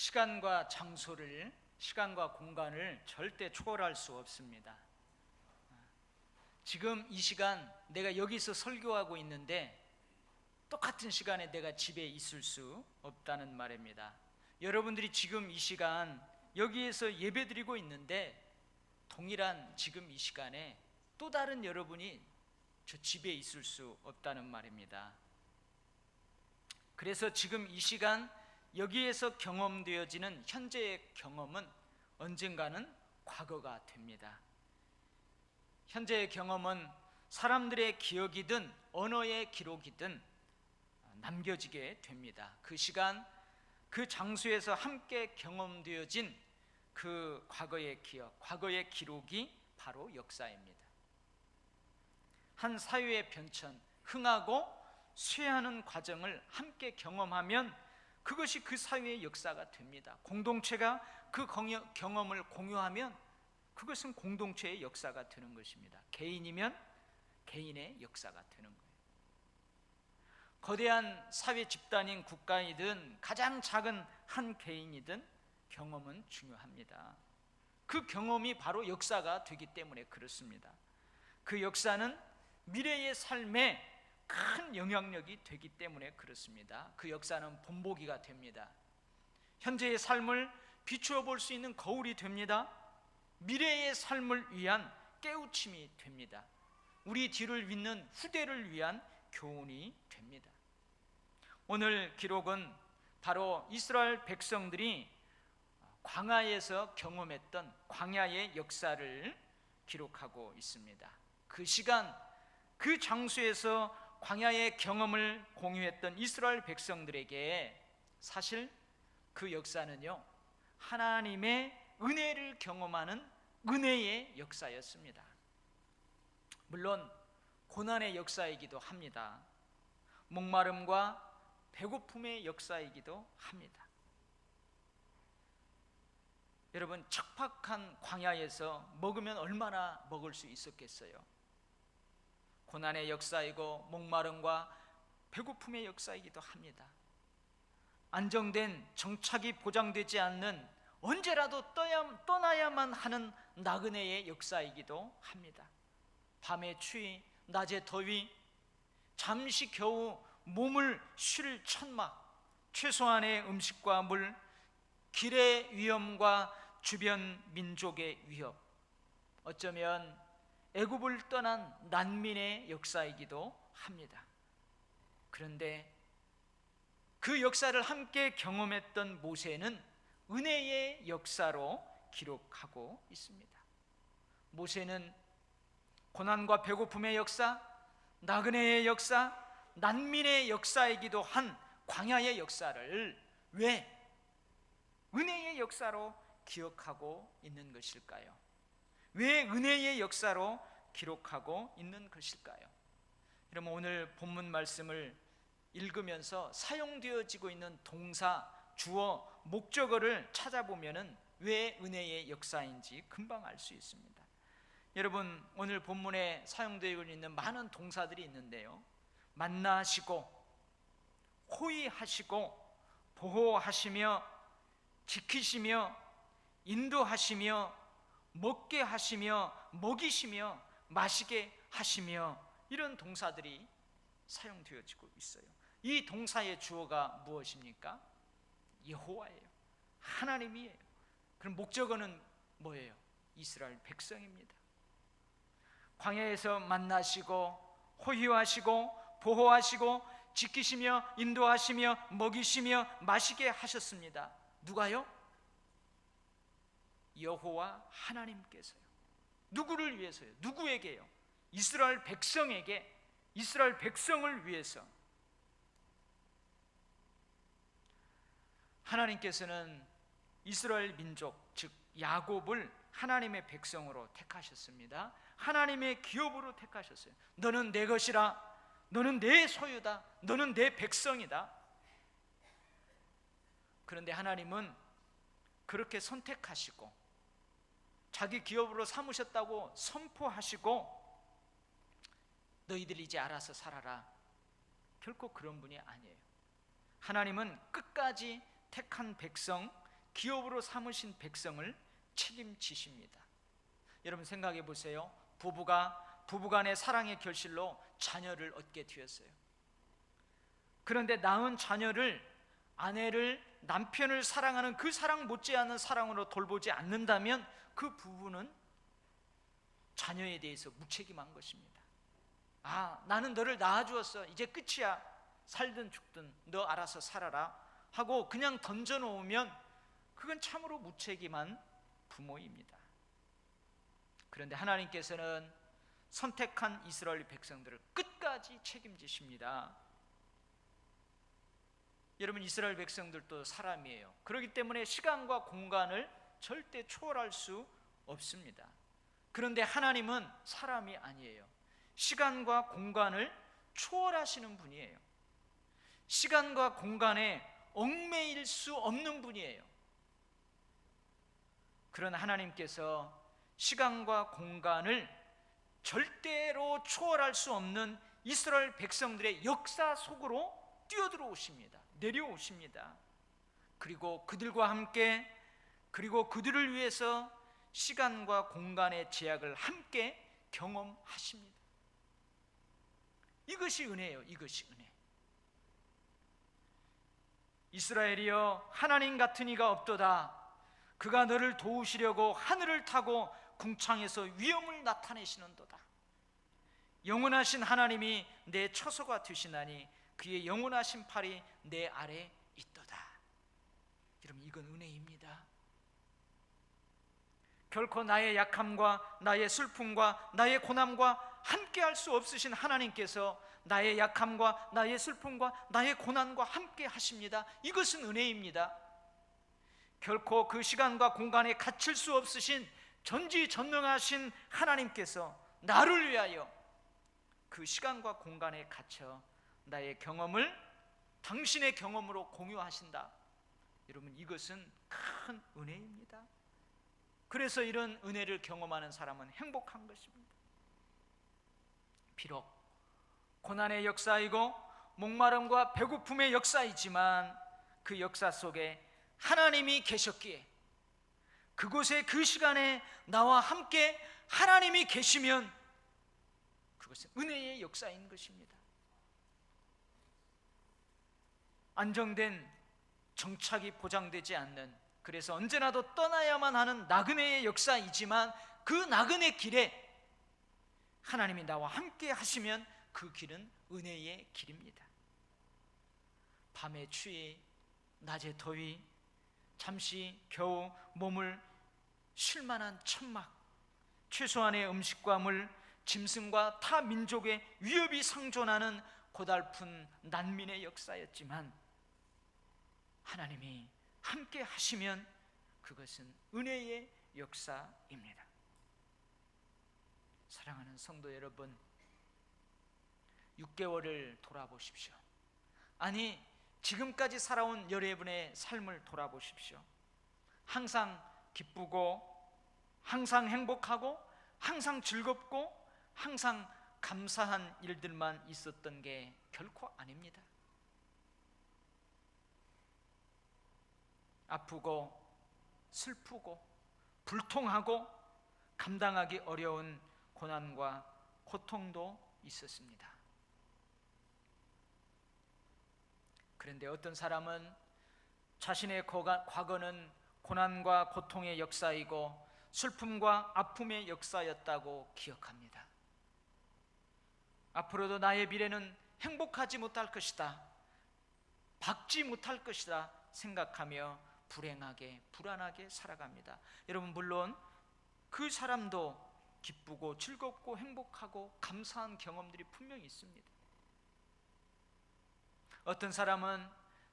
시간과 장소를, 시간과 공간을 절대 초월할 수 없습니다. 지금 이 시간 내가 여기서 설교하고 있는데 똑같은 시간에 내가 집에 있을 수 없다는 말입니다. 여러분들이 지금 이 시간 여기에서 예배드리고 있는데 동일한 지금 이 시간에 또 다른 여러분이 저 집에 있을 수 없다는 말입니다. 그래서 지금 이 시간 여기에서 경험되어지는 현재의 경험은 언젠가는 과거가 됩니다. 현재의 경험은 사람들의 기억이든 언어의 기록이든 남겨지게 됩니다. 그 시간, 그 장소에서 함께 경험되어진 그 과거의 기억, 과거의 기록이 바로 역사입니다. 한 사회의 변천, 흥하고 쇠하는 과정을 함께 경험하면 그것이 그 사회의 역사가 됩니다. 공동체가 그 경험을 공유하면 그것은 공동체의 역사가 되는 것입니다. 개인이면 개인의 역사가 되는 거예요. 거대한 사회 집단인 국가이든 가장 작은 한 개인이든 경험은 중요합니다. 그 경험이 바로 역사가 되기 때문에 그렇습니다. 그 역사는 미래의 삶에 큰 영향력이 되기 때문에 그렇습니다. 그 역사는 본보기가 됩니다. 현재의 삶을 비추어 볼 수 있는 거울이 됩니다. 미래의 삶을 위한 깨우침이 됩니다. 우리 뒤를 잇는 후대를 위한 교훈이 됩니다. 오늘 기록은 바로 이스라엘 백성들이 광야에서 경험했던 광야의 역사를 기록하고 있습니다. 그 시간, 그 장소에서 광야의 경험을 공유했던 이스라엘 백성들에게 사실 그 역사는요, 하나님의 은혜를 경험하는 은혜의 역사였습니다. 물론 고난의 역사이기도 합니다. 목마름과 배고픔의 역사이기도 합니다. 여러분, 척박한 광야에서 먹으면 얼마나 먹을 수 있었겠어요? 고난의 역사이고 목마름과 배고픔의 역사이기도 합니다. 안정된 정착이 보장되지 않는 언제라도 떠나야만 하는 나그네의 역사이기도 합니다. 밤에 추위, 낮에 더위, 잠시 겨우 몸을 쉴 천막, 최소한의 음식과 물, 길의 위험과 주변 민족의 위협, 어쩌면 애굽을 떠난 난민의 역사이기도 합니다. 그런데 그 역사를 함께 경험했던 모세는 은혜의 역사로 기록하고 있습니다. 모세는 고난과 배고픔의 역사, 나그네의 역사, 난민의 역사이기도 한 광야의 역사를 왜 은혜의 역사로 기억하고 있는 것일까요? 왜 은혜의 역사로 기록하고 있는 것일까요? 여러분, 오늘 본문 말씀을 읽으면서 사용되어지고 있는 동사, 주어, 목적어를 찾아보면 왜 은혜의 역사인지 금방 알 수 있습니다. 여러분, 오늘 본문에 사용되고 있는 많은 동사들이 있는데요, 만나시고, 호위하시고, 보호하시며, 지키시며, 인도하시며, 먹게 하시며, 먹이시며, 마시게 하시며, 이런 동사들이 사용되어지고 있어요. 이 동사의 주어가 무엇입니까? 여호와예요. 하나님이에요. 그럼 목적어는 뭐예요? 이스라엘 백성입니다. 광야에서 만나시고, 호위하시고, 보호하시고, 지키시며, 인도하시며, 먹이시며, 마시게 하셨습니다. 누가요? 여호와 하나님께서요. 누구를 위해서요? 누구에게요? 이스라엘 백성에게, 이스라엘 백성을 위해서. 하나님께서는 이스라엘 민족, 즉 야곱을 하나님의 백성으로 택하셨습니다. 하나님의 기업으로 택하셨어요. 너는 내 것이라, 너는 내 소유다, 너는 내 백성이다. 그런데 하나님은 그렇게 선택하시고 자기 기업으로 삼으셨다고 선포하시고 너희들 이제 알아서 살아라, 결코 그런 분이 아니에요. 하나님은 끝까지 택한 백성, 기업으로 삼으신 백성을 책임지십니다. 여러분 생각해 보세요. 부부가 부부간의 사랑의 결실로 자녀를 얻게 되었어요. 그런데 낳은 자녀를, 아내를, 남편을 사랑하는 그 사랑 못지않은 사랑으로 돌보지 않는다면 그 부부는 자녀에 대해서 무책임한 것입니다. 나는 너를 낳아주었어, 이제 끝이야, 살든 죽든 너 알아서 살아라 하고 그냥 던져놓으면 그건 참으로 무책임한 부모입니다. 그런데 하나님께서는 선택한 이스라엘 백성들을 끝까지 책임지십니다. 여러분, 이스라엘 백성들도 사람이에요. 그렇기 때문에 시간과 공간을 절대 초월할 수 없습니다. 그런데 하나님은 사람이 아니에요. 시간과 공간을 초월하시는 분이에요. 시간과 공간에 얽매일 수 없는 분이에요. 그런 하나님께서 시간과 공간을 절대로 초월할 수 없는 이스라엘 백성들의 역사 속으로 뛰어들어오십니다. 내려오십니다. 그리고 그들과 함께, 그리고 그들을 위해서 시간과 공간의 제약을 함께 경험하십니다. 이것이 은혜예요. 이것이 은혜. 이스라엘이여, 하나님 같은 이가 없도다. 그가 너를 도우시려고 하늘을 타고 궁창에서 위엄을 나타내시는도다. 영원하신 하나님이 내 처소가 되시나니 그의 영원하신 팔이 내 아래 있도다. 여러분, 이건 은혜입니다. 결코 나의 약함과 나의 슬픔과 나의 고난과 함께 할 수 없으신 하나님께서 나의 약함과 나의 슬픔과 나의 고난과 함께 하십니다. 이것은 은혜입니다. 결코 그 시간과 공간에 갇힐 수 없으신 전지전능하신 하나님께서 나를 위하여 그 시간과 공간에 갇혀 나의 경험을 당신의 경험으로 공유하신다. 여러분, 이것은 큰 은혜입니다. 그래서 이런 은혜를 경험하는 사람은 행복한 것입니다. 비록 고난의 역사이고 목마름과 배고픔의 역사이지만 그 역사 속에 하나님이 계셨기에, 그곳에 그 시간에 나와 함께 하나님이 계시면 그것은 은혜의 역사인 것입니다. 안정된 정착이 보장되지 않는, 그래서 언제나도 떠나야만 하는 나그네의 역사이지만 그 나그네 길에 하나님이 나와 함께 하시면 그 길은 은혜의 길입니다. 밤에 추위, 낮에 더위, 잠시 겨우 몸을 쉴만한 천막, 최소한의 음식과 물, 짐승과 타 민족의 위협이 상존하는 고달픈 난민의 역사였지만 하나님이 함께 하시면 그것은 은혜의 역사입니다. 사랑하는 성도 여러분, 6개월을 돌아보십시오. 아니, 지금까지 살아온 여러분의 삶을 돌아보십시오. 항상 기쁘고, 항상 행복하고, 항상 즐겁고, 항상 감사한 일들만 있었던 게 결코 아닙니다. 아프고 슬프고 불통하고 감당하기 어려운 고난과 고통도 있었습니다. 그런데 어떤 사람은 자신의 과거는 고난과 고통의 역사이고 슬픔과 아픔의 역사였다고 기억합니다. 앞으로도 나의 미래는 행복하지 못할 것이다, 밝지 못할 것이다 생각하며 불행하게, 불안하게 살아갑니다. 여러분, 물론 그 사람도 기쁘고 즐겁고 행복하고 감사한 경험들이 분명히 있습니다. 어떤 사람은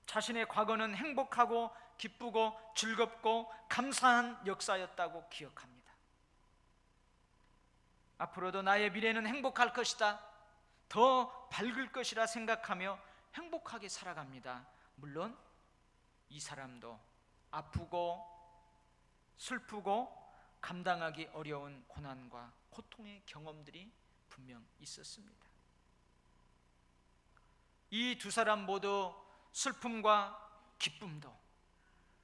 자신의 과거는 행복하고 기쁘고 즐겁고 감사한 역사였다고 기억합니다. 앞으로도 나의 미래는 행복할 것이다, 더 밝을 것이라 생각하며 행복하게 살아갑니다. 물론 이 사람도 아프고 슬프고 감당하기 어려운 고난과 고통의 경험들이 분명 있었습니다. 이 두 사람 모두 슬픔과 기쁨도,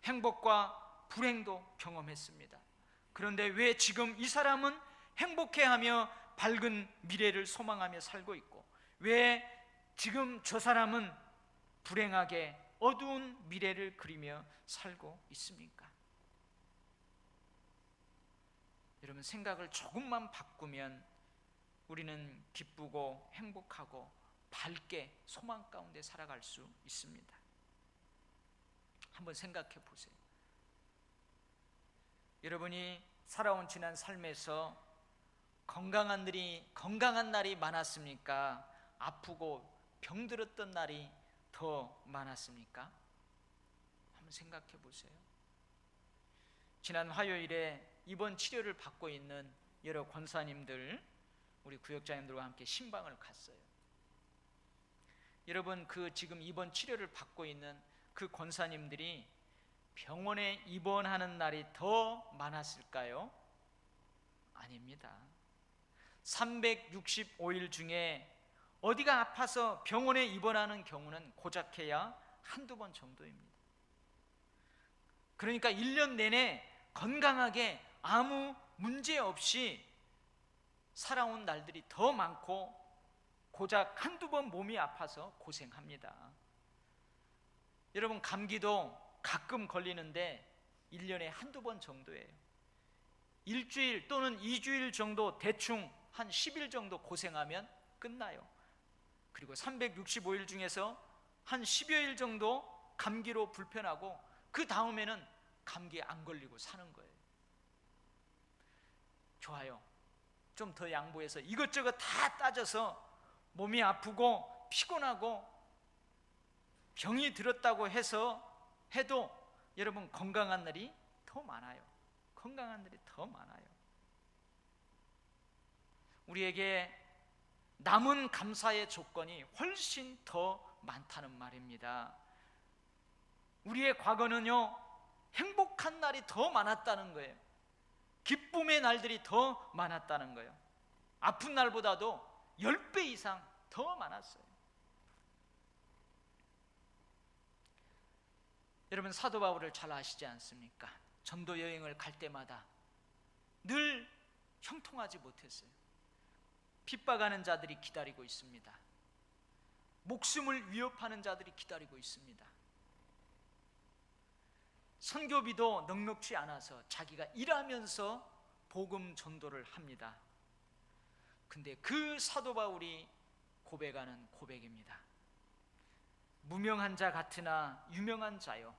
행복과 불행도 경험했습니다. 그런데 왜 지금 이 사람은 행복해하며 밝은 미래를 소망하며 살고 있고, 왜 지금 저 사람은 불행하게 어두운 미래를 그리며 살고 있습니까? 여러분, 생각을 조금만 바꾸면 우리는 기쁘고 행복하고 밝게 소망 가운데 살아갈 수 있습니다. 한번 생각해 보세요. 여러분이 살아온 지난 삶에서 건강한 날이 많았습니까? 아프고 병들었던 날이 더 많았습니까? 한번 생각해 보세요. 지난 화요일에 입원 치료를 받고 있는 여러 권사님들, 우리 구역장님들과 함께 신방을 갔어요. 여러분, 그 지금 입원 치료를 받고 있는 그 권사님들이 병원에 입원하는 날이 더 많았을까요? 아닙니다. 365일 중에 어디가 아파서 병원에 입원하는 경우는 고작해야 한두 번 정도입니다. 그러니까 1년 내내 건강하게 아무 문제 없이 살아온 날들이 더 많고, 고작 한두 번 몸이 아파서 고생합니다. 여러분, 감기도 가끔 걸리는데 1년에 한두 번 정도예요. 일주일 또는 2주일 정도, 대충 한 10일 정도 고생하면 끝나요. 그리고 365일 중에서 한 10여일 정도 감기로 불편하고, 그 다음에는 감기에 안 걸리고 사는 거예요. 좋아요. 좀 더 양보해서 이것저것 다 따져서 몸이 아프고 피곤하고 병이 들었다고 해도 여러분, 건강한 날이 더 많아요. 건강한 날이 더 많아요. 우리에게 남은 감사의 조건이 훨씬 더 많다는 말입니다. 우리의 과거는요, 행복한 날이 더 많았다는 거예요. 기쁨의 날들이 더 많았다는 거예요. 아픈 날보다도 10배 이상 더 많았어요. 여러분, 사도 바울을 잘 아시지 않습니까? 전도 여행을 갈 때마다 늘 형통하지 못했어요. 핍박하는 자들이 기다리고 있습니다. 목숨을 위협하는 자들이 기다리고 있습니다. 선교비도 넉넉지 않아서 자기가 일하면서 복음 전도를 합니다. 근데 그 사도 바울이 고백하는 고백입니다. 무명한 자 같으나 유명한 자요,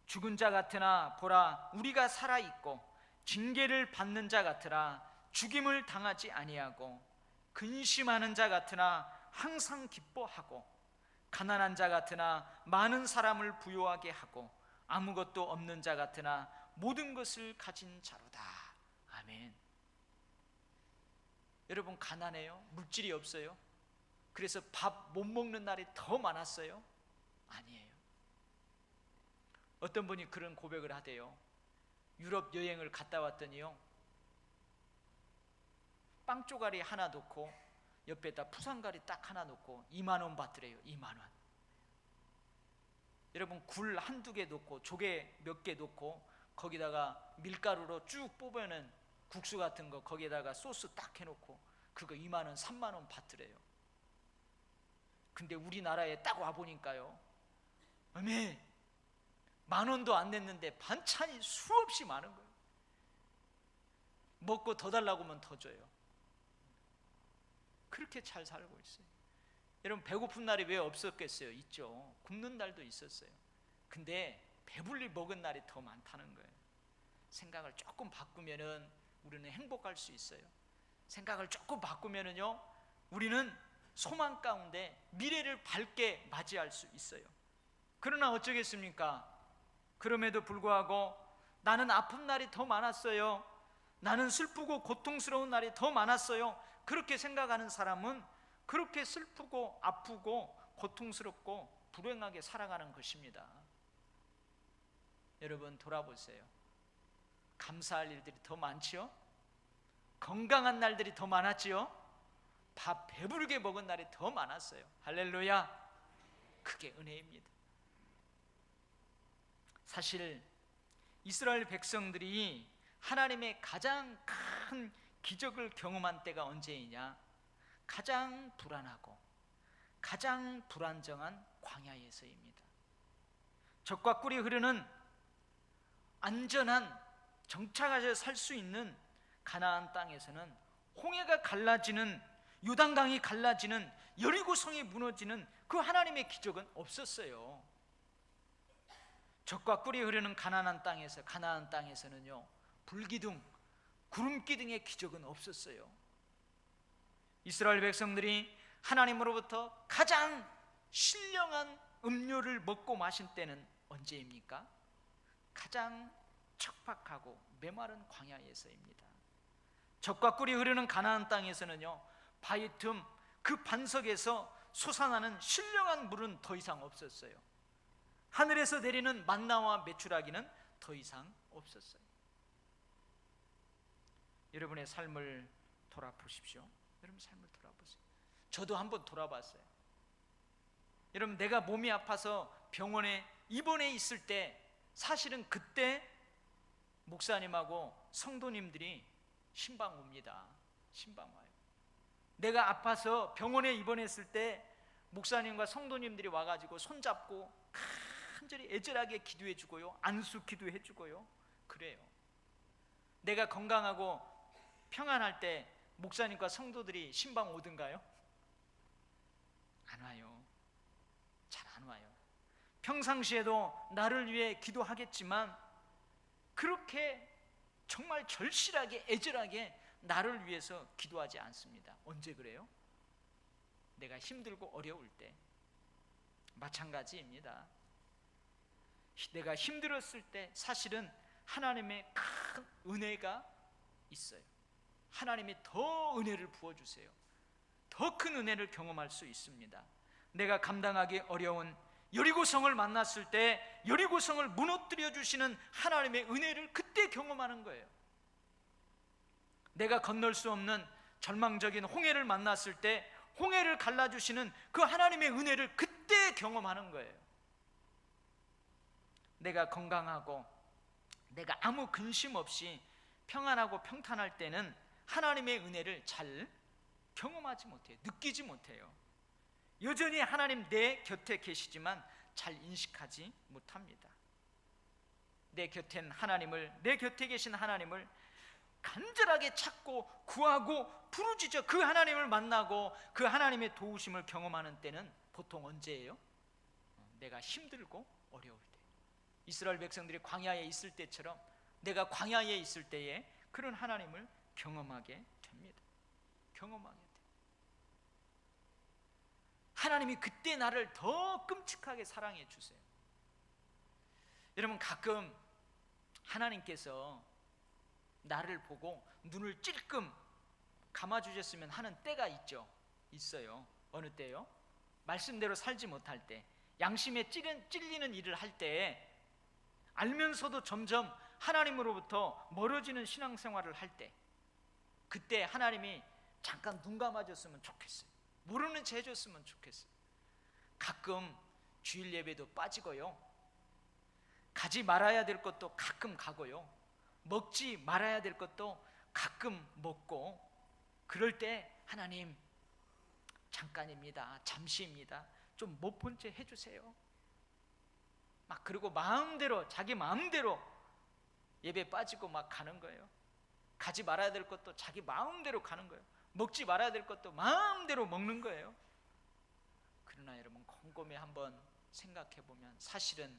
죽은 자 같으나 보라 우리가 살아있고, 징계를 받는 자 같으나 죽임을 당하지 아니하고, 근심하는 자 같으나 항상 기뻐하고, 가난한 자 같으나 많은 사람을 부유하게 하고, 아무것도 없는 자 같으나 모든 것을 가진 자로다. 아멘. 여러분, 가난해요? 물질이 없어요? 그래서 밥 못 먹는 날이 더 많았어요? 아니에요. 어떤 분이 그런 고백을 하대요. 유럽 여행을 갔다 왔더니요, 빵 쪼가리 하나 놓고 옆에다 푸산가리 딱 하나 놓고 2만 원 받더래요. 2만 원. 여러분, 굴 한두 개 놓고 조개 몇 개 놓고 거기다가 밀가루로 쭉 뽑아낸 국수 같은 거 거기에다가 소스 딱 해놓고 그거 2만 원, 3만 원 받더래요. 근데 우리나라에 딱 와보니까요, 어메, 10,000원도 안 냈는데 반찬이 수없이 많은 거예요. 먹고 더 달라고 하면 더 줘요. 그렇게 잘 살고 있어요. 여러분, 배고픈 날이 왜 없었겠어요? 있죠. 굶는 날도 있었어요. 근데 배불리 먹은 날이 더 많다는 거예요. 생각을 조금 바꾸면은 우리는 행복할 수 있어요. 생각을 조금 바꾸면은요, 우리는 소망 가운데 미래를 밝게 맞이할 수 있어요. 그러나 어쩌겠습니까? 그럼에도 불구하고 나는 아픈 날이 더 많았어요, 나는 슬프고 고통스러운 날이 더 많았어요, 그렇게 생각하는 사람은 그렇게 슬프고 아프고 고통스럽고 불행하게 살아가는 것입니다. 여러분, 돌아보세요. 감사할 일들이 더 많지요? 건강한 날들이 더 많았지요? 밥 배부르게 먹은 날이 더 많았어요. 할렐루야. 그게 은혜입니다. 사실 이스라엘 백성들이 하나님의 가장 큰 기적을 경험한 때가 언제이냐? 가장 불안하고 가장 불안정한 광야에서입니다. 젖과 꿀이 흐르는 안전한 정착하여 살 수 있는 가나안 땅에서는 홍해가 갈라지는, 요단강이 갈라지는, 여리고성이 무너지는 그 하나님의 기적은 없었어요. 젖과 꿀이 흐르는 가나안 땅에서는요, 불기둥, 구름기둥의 기적은 없었어요. 이스라엘 백성들이 하나님으로부터 가장 신령한 음료를 먹고 마신 때는 언제입니까? 가장 척박하고 메마른 광야에서입니다. 젖과 꿀이 흐르는 가나안 땅에서는요, 바위 틈 그 반석에서 솟아나는 신령한 물은 더 이상 없었어요. 하늘에서 내리는 만나와 메추라기는 더 이상 없었어요. 여러분의 삶을 돌아보십시오. 여러분 삶을 돌아보세요. 저도 한번 돌아봤어요. 여러분, 내가 몸이 아파서 병원에 입원해 있을 때 사실은 그때 목사님하고 성도님들이 신방 옵니다. 신방 와요. 내가 아파서 병원에 입원했을 때 목사님과 성도님들이 와가지고 손잡고 간절히 애절하게 기도해 주고요, 안수 기도해 주고요, 그래요. 내가 건강하고 평안할 때 목사님과 성도들이 신방 오든가요? 안 와요. 잘 안 와요. 평상시에도 나를 위해 기도하겠지만 그렇게 정말 절실하게 애절하게 나를 위해서 기도하지 않습니다. 언제 그래요? 내가 힘들고 어려울 때. 마찬가지입니다. 내가 힘들었을 때 사실은 하나님의 큰 은혜가 있어요. 하나님이 더 은혜를 부어주세요. 더 큰 은혜를 경험할 수 있습니다. 내가 감당하기 어려운 여리고성을 만났을 때 여리고성을 무너뜨려 주시는 하나님의 은혜를 그때 경험하는 거예요. 내가 건널 수 없는 절망적인 홍해를 만났을 때 홍해를 갈라주시는 그 하나님의 은혜를 그때 경험하는 거예요. 내가 건강하고 내가 아무 근심 없이 평안하고 평탄할 때는 하나님의 은혜를 잘 경험하지 못해요. 느끼지 못해요. 여전히 하나님 내 곁에 계시지만 잘 인식하지 못합니다. 내 곁에 계신 하나님을 간절하게 찾고 구하고 부르짖어 그 하나님을 만나고 그 하나님의 도우심을 경험하는 때는 보통 언제예요? 내가 힘들고 어려울 때. 이스라엘 백성들이 광야에 있을 때처럼 내가 광야에 있을 때에 그런 하나님을 경험하게 됩니다. 경험하게 돼요. 하나님이 그때 나를 더 끔찍하게 사랑해 주세요. 여러분, 가끔 하나님께서 나를 보고 눈을 찔끔 감아주셨으면 하는 때가 있어요. 어느 때요? 말씀대로 살지 못할 때, 양심에 찔리는 일을 할 때, 알면서도 점점 하나님으로부터 멀어지는 신앙생활을 할 때, 그때 하나님이 잠깐 눈 감아줬으면 좋겠어요. 모르는 채 해줬으면 좋겠어요. 가끔 주일 예배도 빠지고요, 가지 말아야 될 것도 가끔 가고요, 먹지 말아야 될 것도 가끔 먹고, 그럴 때 하나님 잠깐입니다, 잠시입니다, 좀 못 본 채 해주세요. 막 그리고 자기 마음대로 예배 빠지고 막 가는 거예요. 가지 말아야 될 것도 자기 마음대로 가는 거예요. 먹지 말아야 될 것도 마음대로 먹는 거예요. 그러나 여러분, 곰곰이 한번 생각해 보면 사실은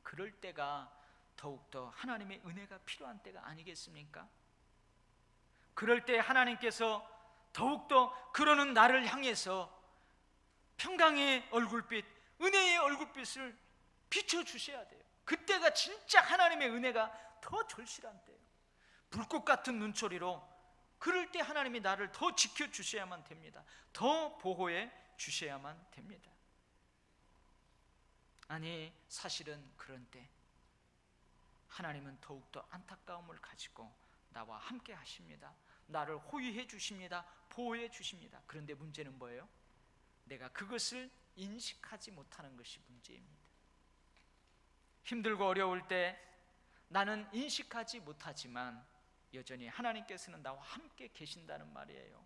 그럴 때가 더욱더 하나님의 은혜가 필요한 때가 아니겠습니까? 그럴 때 하나님께서 더욱더 그러는 나를 향해서 평강의 얼굴빛, 은혜의 얼굴빛을 비춰주셔야 돼요. 그때가 진짜 하나님의 은혜가 더 절실한 때예요. 불꽃 같은 눈초리로 그럴 때 하나님이 나를 더 지켜주셔야만 됩니다. 더 보호해 주셔야만 됩니다. 아니, 사실은 그런 때 하나님은 더욱더 안타까움을 가지고 나와 함께 하십니다. 나를 호위해 주십니다. 보호해 주십니다. 그런데 문제는 뭐예요? 내가 그것을 인식하지 못하는 것이 문제입니다. 힘들고 어려울 때 나는 인식하지 못하지만 여전히 하나님께서는 나와 함께 계신다는 말이에요.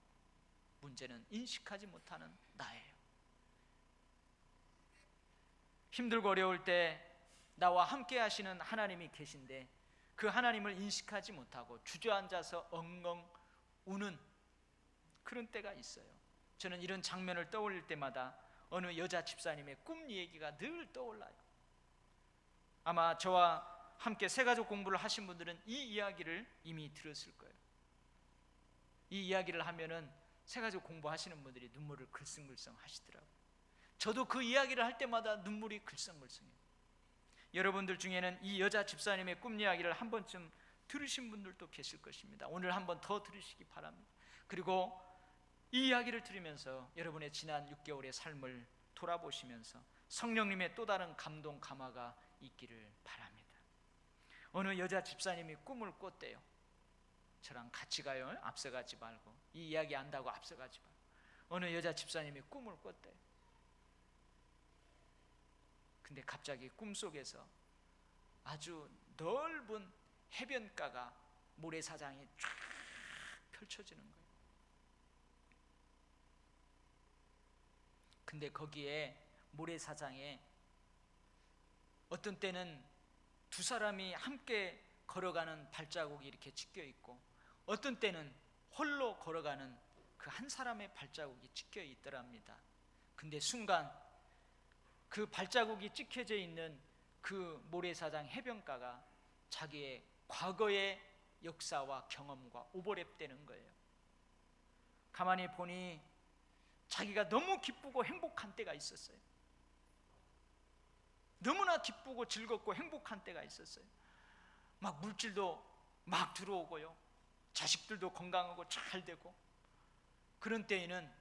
문제는 인식하지 못하는 나예요. 힘들고 어려울 때 나와 함께 하시는 하나님이 계신데 그 하나님을 인식하지 못하고 주저앉아서 엉엉 우는 그런 때가 있어요. 저는 이런 장면을 떠올릴 때마다 어느 여자 집사님의 꿈 얘기가 늘 떠올라요. 아마 저와 함께 새가족 공부를 하신 분들은 이 이야기를 이미 들었을 거예요. 이 이야기를 하면은 새가족 공부하시는 분들이 눈물을 글썽글썽 하시더라고요. 저도 그 이야기를 할 때마다 눈물이 글썽글썽해요. 여러분들 중에는 이 여자 집사님의 꿈 이야기를 한 번쯤 들으신 분들도 계실 것입니다. 오늘 한 번 더 들으시기 바랍니다. 그리고 이 이야기를 들으면서 여러분의 지난 6개월의 삶을 돌아보시면서 성령님의 또 다른 감동 감화가 있기를 바랍니다. 어느 여자 집사님이 꿈을 꿨대요. 저랑 같이 가요. 앞서가지 말고. 이 이야기 안다고 앞서가지 말고. 어느 여자 집사님이 꿈을 꿨대요. 근데 갑자기 꿈속에서 아주 넓은 해변가가 모래사장이 쫙 펼쳐지는 거예요. 근데 거기에 모래사장에 어떤 때는 두 사람이 함께 걸어가는 발자국이 이렇게 찍혀 있고 어떤 때는 홀로 걸어가는 그 한 사람의 발자국이 찍혀 있더랍니다. 근데 순간 그 발자국이 찍혀져 있는 그 모래사장 해변가가 자기의 과거의 역사와 경험과 오버랩되는 거예요. 가만히 보니 자기가 너무 기쁘고 행복한 때가 있었어요. 너무나 기쁘고 즐겁고 행복한 때가 있었어요. 막 물질도 막 들어오고요, 자식들도 건강하고 잘 되고, 그런 때에는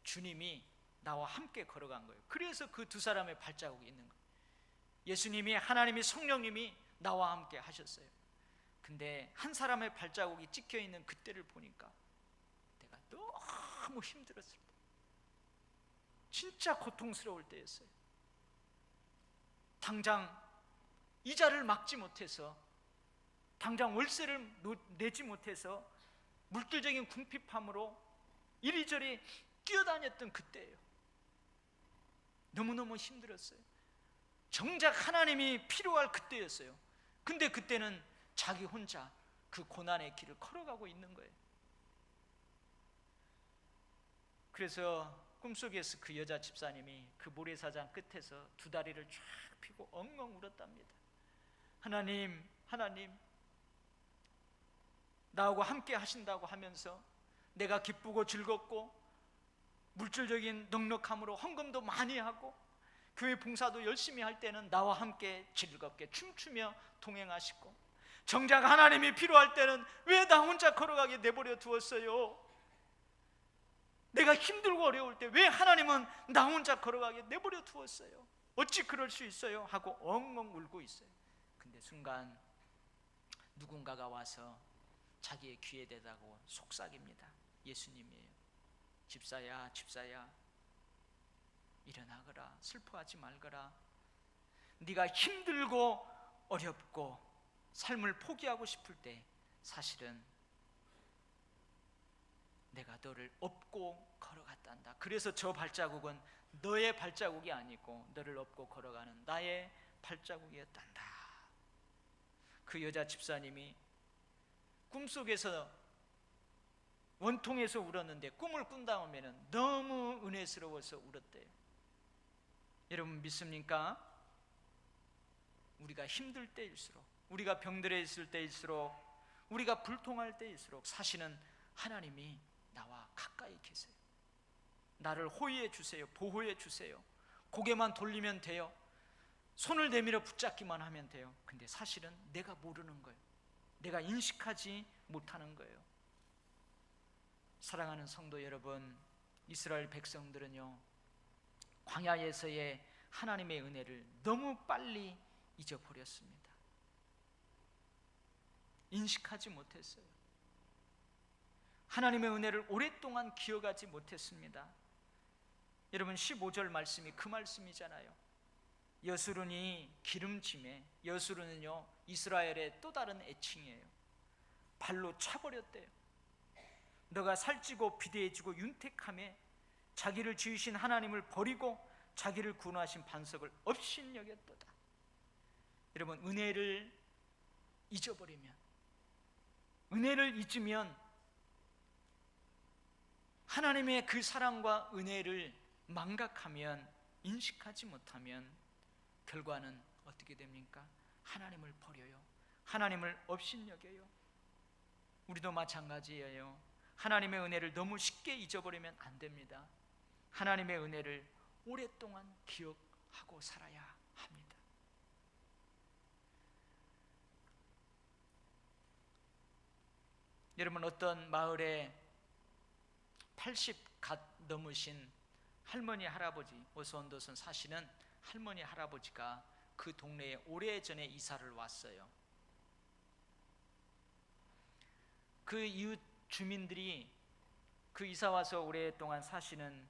주님이 나와 함께 걸어간 거예요. 그래서 그 두 사람의 발자국이 있는 거예요. 예수님이, 하나님이, 성령님이 나와 함께 하셨어요. 근데 한 사람의 발자국이 찍혀 있는 그때를 보니까 내가 너무 힘들었을 때, 진짜 고통스러울 때였어요. 당장 이자를 막지 못해서, 당장 월세를 내지 못해서 물질적인 궁핍함으로 이리저리 뛰어다녔던 그때예요. 너무너무 힘들었어요. 정작 하나님이 필요할 그때였어요. 근데 그때는 자기 혼자 그 고난의 길을 걸어가고 있는 거예요. 그래서 꿈속에서 그 여자 집사님이 그 모래사장 끝에서 두 다리를 쫙 펴고 엉엉 울었답니다. 하나님, 하나님, 나하고 함께 하신다고 하면서 내가 기쁘고 즐겁고 물질적인 넉넉함으로 헌금도 많이 하고 교회 봉사도 열심히 할 때는 나와 함께 즐겁게 춤추며 동행하시고, 정작 하나님이 필요할 때는 왜 나 혼자 걸어가게 내버려 두었어요? 내가 힘들고 어려울 때 왜 하나님은 나 혼자 걸어가게 내버려 두었어요? 어찌 그럴 수 있어요? 하고 엉엉 울고 있어요. 근데 순간 누군가가 와서 자기의 귀에 대다고 속삭입니다. 예수님이에요. 집사야, 집사야, 일어나거라. 슬퍼하지 말거라. 네가 힘들고 어렵고 삶을 포기하고 싶을 때 사실은 내가 너를 업고 걸어갔단다. 그래서 저 발자국은 너의 발자국이 아니고 너를 업고 걸어가는 나의 발자국이었단다. 그 여자 집사님이 꿈속에서 원통에서 울었는데 꿈을 꾼 다음에는 너무 은혜스러워서 울었대요. 여러분 믿습니까? 우리가 힘들 때일수록, 우리가 병들어 있을 때일수록, 우리가 불통할 때일수록 사실은 하나님이 나와 가까이 계세요. 나를 호위해 주세요. 보호해 주세요. 고개만 돌리면 돼요. 손을 내밀어 붙잡기만 하면 돼요. 근데 사실은 내가 모르는 거예요. 내가 인식하지 못하는 거예요. 사랑하는 성도 여러분, 이스라엘 백성들은요, 광야에서의 하나님의 은혜를 너무 빨리 잊어버렸습니다. 인식하지 못했어요. 하나님의 은혜를 오랫동안 기억하지 못했습니다. 여러분 15절 말씀이 그 말씀이잖아요. 여수론이 기름짐에, 여수론은요 이스라엘의 또 다른 애칭이에요. 발로 차버렸대요. 너가 살찌고 비대해지고 윤택함에 자기를 지으신 하나님을 버리고 자기를 구원하신 반석을 업신여겼도다. 여러분, 은혜를 잊어버리면, 은혜를 잊으면, 하나님의 그 사랑과 은혜를 망각하면, 인식하지 못하면 결과는 어떻게 됩니까? 하나님을 버려요. 하나님을 업신여겨요. 우리도 마찬가지예요. 하나님의 은혜를 너무 쉽게 잊어버리면 안 됩니다. 하나님의 은혜를 오랫동안 기억하고 살아야 합니다. 여러분, 어떤 마을에 80 갓 넘으신 할머니 할아버지, 오손도손 사시는 할머니 할아버지가 그 동네에 오래전에 이사를 왔어요. 그 이웃 주민들이 그 이사 와서 오랫동안 사시는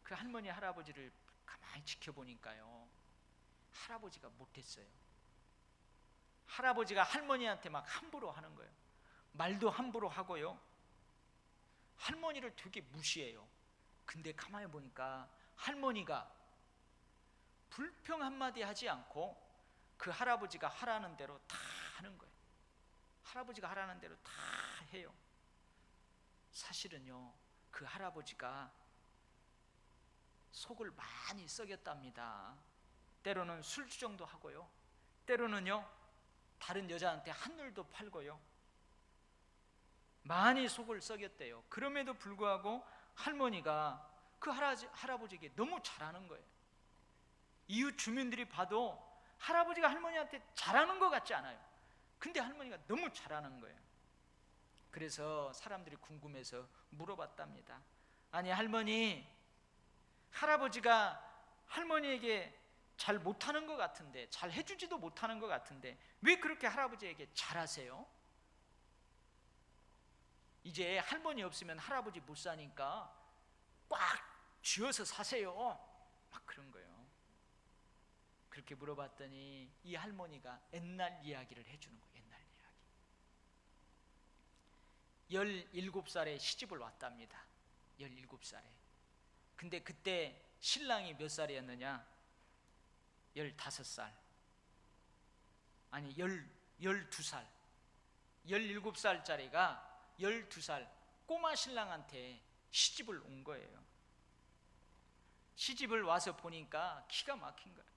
그 할머니 할아버지를 가만히 지켜보니까요, 할아버지가 못했어요. 할아버지가 할머니한테 막 함부로 하는 거예요. 말도 함부로 하고요, 할머니를 되게 무시해요. 근데 가만히 보니까 할머니가 불평 한마디 하지 않고 그 할아버지가 하라는 대로 다 하는 거예요. 할아버지가 하라는 대로 다 해요. 사실은요, 그 할아버지가 속을 많이 썩였답니다. 때로는 술주정도 하고요, 때로는요 다른 여자한테 한눈도 팔고요, 많이 속을 썩였대요. 그럼에도 불구하고 할머니가 그 할아버지에게 너무 잘하는 거예요. 이웃 주민들이 봐도 할아버지가 할머니한테 잘하는 것 같지 않아요. 근데 할머니가 너무 잘하는 거예요. 그래서 사람들이 궁금해서 물어봤답니다. 아니 할머니, 할아버지가 할머니에게 잘 못하는 것 같은데, 잘 해주지도 못하는 것 같은데 왜 그렇게 할아버지에게 잘하세요? 이제 할머니 없으면 할아버지 못 사니까 꽉 쥐어서 사세요, 막 그런 거예요. 그렇게 물어봤더니 이 할머니가 옛날 이야기를 해주는 거예요. 옛날 이야기. 17살에 시집을 왔답니다. 17살에. 근데 그때 신랑이 몇 살이었느냐? 15살. 아니 12살. 17살짜리가 12살 꼬마 신랑한테 시집을 온 거예요. 시집을 와서 보니까 기가 막힌 거예요.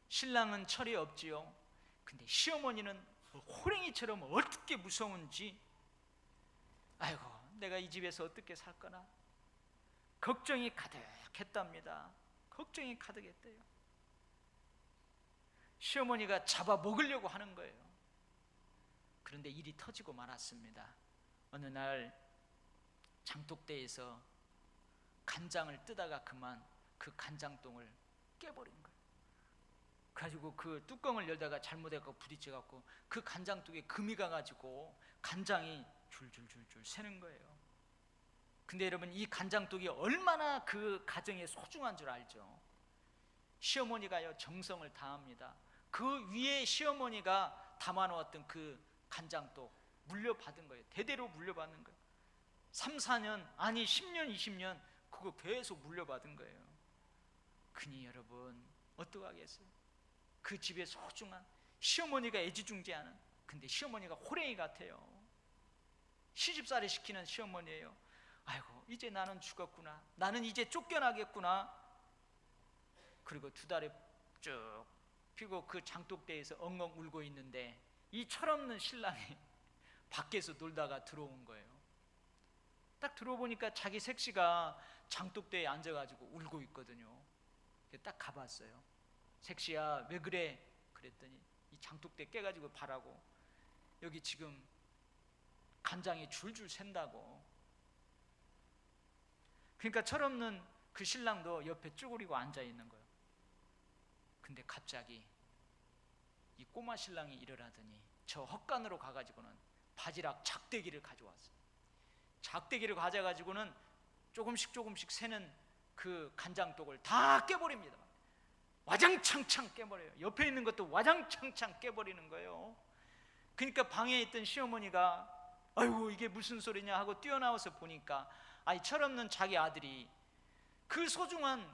신랑은 철이 없지요. 근데 시어머니는 호랭이처럼 어떻게 무서운지, 아이고 내가 이 집에서 어떻게 살거나 걱정이 가득했답니다. 걱정이 가득했대요. 시어머니가 잡아 먹으려고 하는 거예요. 그런데 일이 터지고 말았습니다. 어느 날 장독대에서 간장을 뜨다가 그만 그 간장똥을 깨버린 거예요. 그래가지고 그 뚜껑을 열다가 잘못해갖고 부딪혀갖고 그 간장독에 금이 가가지고 간장이 줄줄줄줄 새는 거예요. 근데 여러분, 이 간장독이 얼마나 그 가정에 소중한 줄 알죠? 시어머니가요 정성을 다합니다. 그 위에 시어머니가 담아놓았던 그 간장독 물려받은 거예요. 대대로 물려받는 거예요. 3, 4년 아니 10년 20년 그거 계속 물려받은 거예요. 그니 여러분 어떡하겠어요? 그 집에 소중한 시어머니가 애지중지하는, 근데 시어머니가 호랭이 같아요. 시집살이 시키는 시어머니예요. 아이고 이제 나는 죽었구나, 나는 이제 쫓겨나겠구나. 그리고 2달에 쭉 피고 그 장독대에서 엉엉 울고 있는데 이 철없는 신랑이 밖에서 놀다가 들어온 거예요. 딱 들어보니까 자기 색시가 장독대에 앉아가지고 울고 있거든요. 딱 가봤어요. 색시야 왜 그래? 그랬더니 이 장독대 깨가지고 바라고 여기 지금 간장이 줄줄 샌다고. 그러니까 철없는 그 신랑도 옆에 쭈그리고 앉아 있는 거예요. 근데 갑자기 이 꼬마 신랑이 일어나더니 저 헛간으로 가가지고는 바지락 작대기를 가져왔어요. 작대기를 가져가지고는 조금씩 새는 그 간장독을 다 깨버립니다. 와장창창 깨버려요. 옆에 있는 것도 와장창창 깨버리는 거예요. 그러니까 방에 있던 시어머니가 아이고 이게 무슨 소리냐 하고 뛰어나와서 보니까 아이 철없는 자기 아들이 그 소중한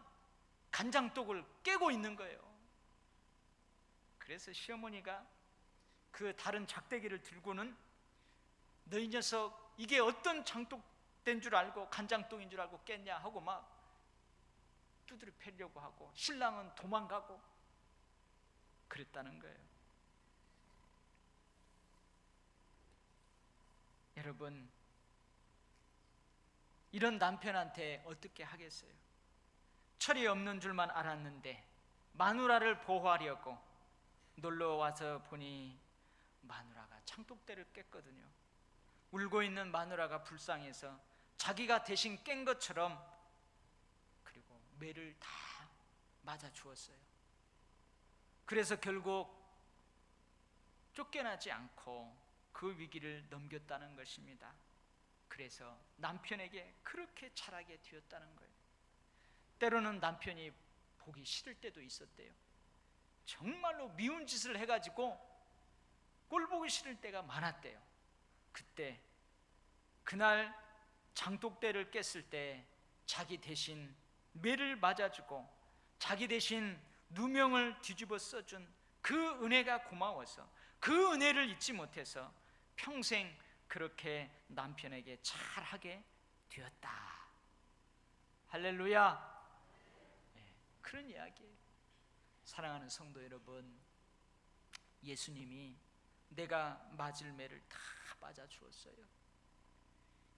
간장독을 깨고 있는 거예요. 그래서 시어머니가 그 다른 작대기를 들고는 너 이 녀석 이게 어떤 장독된 줄 알고 간장독인 줄 알고 깼냐 하고 막 두드려 패려고 하고 신랑은 도망가고 그랬다는 거예요. 여러분, 이런 남편한테 어떻게 하겠어요? 철이 없는 줄만 알았는데 마누라를 보호하려고 놀러 와서 보니 마누라가 장독대를 깼거든요. 울고 있는 마누라가 불쌍해서 자기가 대신 깬 것처럼 그리고 매를 다 맞아 주었어요. 그래서 결국 쫓겨나지 않고 그 위기를 넘겼다는 것입니다. 그래서 남편에게 그렇게 잘하게 되었다는 거예요. 때로는 남편이 보기 싫을 때도 있었대요. 정말로 미운 짓을 해가지고 꼴 보기 싫을 때가 많았대요. 그때 그날 장독대를 깼을 때 자기 대신 매를 맞아주고 자기 대신 누명을 뒤집어 써준 그 은혜가 고마워서 그 은혜를 잊지 못해서 평생 그렇게 남편에게 잘하게 되었다. 할렐루야. 네, 그런 이야기예요. 사랑하는 성도 여러분, 예수님이 내가 맞을 매를 다 맞아 주었어요.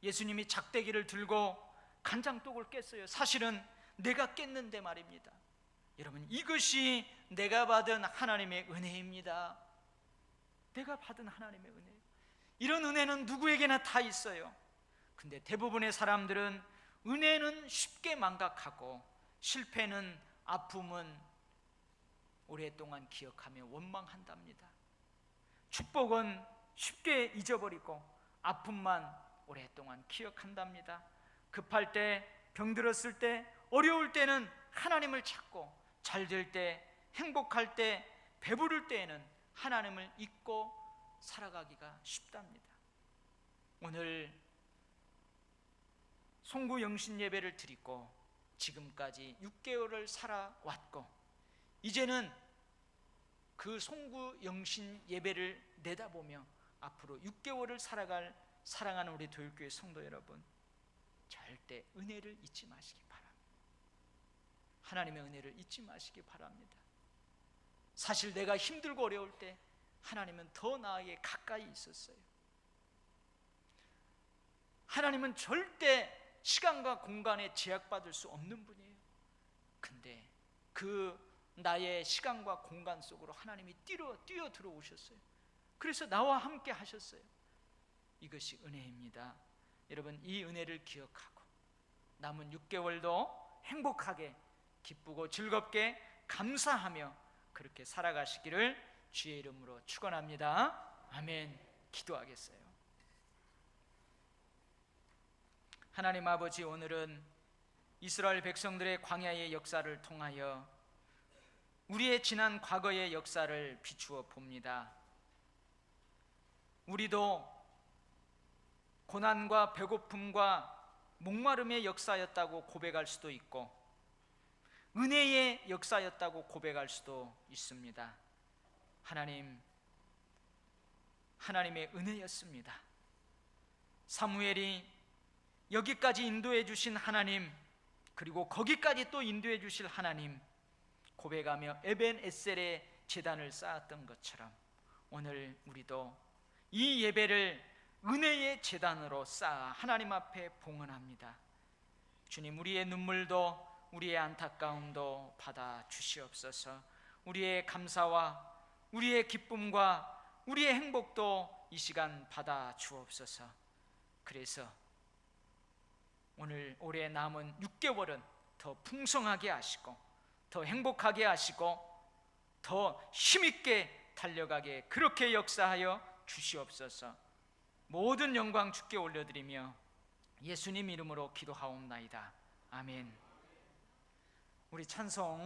예수님이 작대기를 들고 간장독을 깼어요. 사실은 내가 깼는데 말입니다. 여러분, 이것이 내가 받은 하나님의 은혜입니다. 내가 받은 하나님의 은혜. 이런 은혜는 누구에게나 다 있어요. 근데 대부분의 사람들은 은혜는 쉽게 망각하고 실패는, 아픔은 오랫동안 기억하며 원망한답니다. 축복은 쉽게 잊어버리고 아픔만 오랫동안 기억한답니다. 급할 때, 병들었을 때, 어려울 때는 하나님을 찾고 잘 될 때, 행복할 때, 배부를 때에는 하나님을 잊고 살아가기가 쉽답니다. 오늘 송구 영신 예배를 드리고 지금까지 6개월을 살아왔고 이제는 그 송구 영신 예배를 내다보며 앞으로 6개월을 살아갈 사랑하는 우리 도율교회 성도 여러분, 절대 은혜를 잊지 마시기 바랍니다. 하나님의 은혜를 잊지 마시기 바랍니다. 사실 내가 힘들고 어려울 때 하나님은 더 나에게 가까이 있었어요. 하나님은 절대 시간과 공간에 제약받을 수 없는 분이에요. 근데 그 나의 시간과 공간 속으로 하나님이 뛰어 들어오셨어요. 그래서 나와 함께 하셨어요. 이것이 은혜입니다. 여러분, 이 은혜를 기억하고 남은 6개월도 행복하게 기쁘고 즐겁게 감사하며 그렇게 살아가시기를 주의 이름으로 축원합니다. 아멘. 기도하겠어요. 하나님 아버지, 오늘은 이스라엘 백성들의 광야의 역사를 통하여 우리의 지난 과거의 역사를 비추어 봅니다. 우리도 고난과 배고픔과 목마름의 역사였다고 고백할 수도 있고 은혜의 역사였다고 고백할 수도 있습니다. 하나님의 은혜였습니다. 사무엘이 여기까지 인도해 주신 하나님, 그리고 거기까지 또 인도해 주실 하나님 고백하며 에벤에셀의 제단을 쌓았던 것처럼 오늘 우리도 이 예배를 은혜의 제단으로 쌓아 하나님 앞에 봉헌합니다. 주님, 우리의 눈물도 우리의 안타까움도 받아 주시옵소서. 우리의 감사와 우리의 기쁨과 우리의 행복도 이 시간 받아 주옵소서. 그래서 오늘 올해 남은 6개월은 더 풍성하게 하시고 더 행복하게 하시고 더 힘있게 달려가게 그렇게 역사하여 주시옵소서. 모든 영광 주께 올려드리며 예수님 이름으로 기도하옵나이다. 아멘. 우리 찬송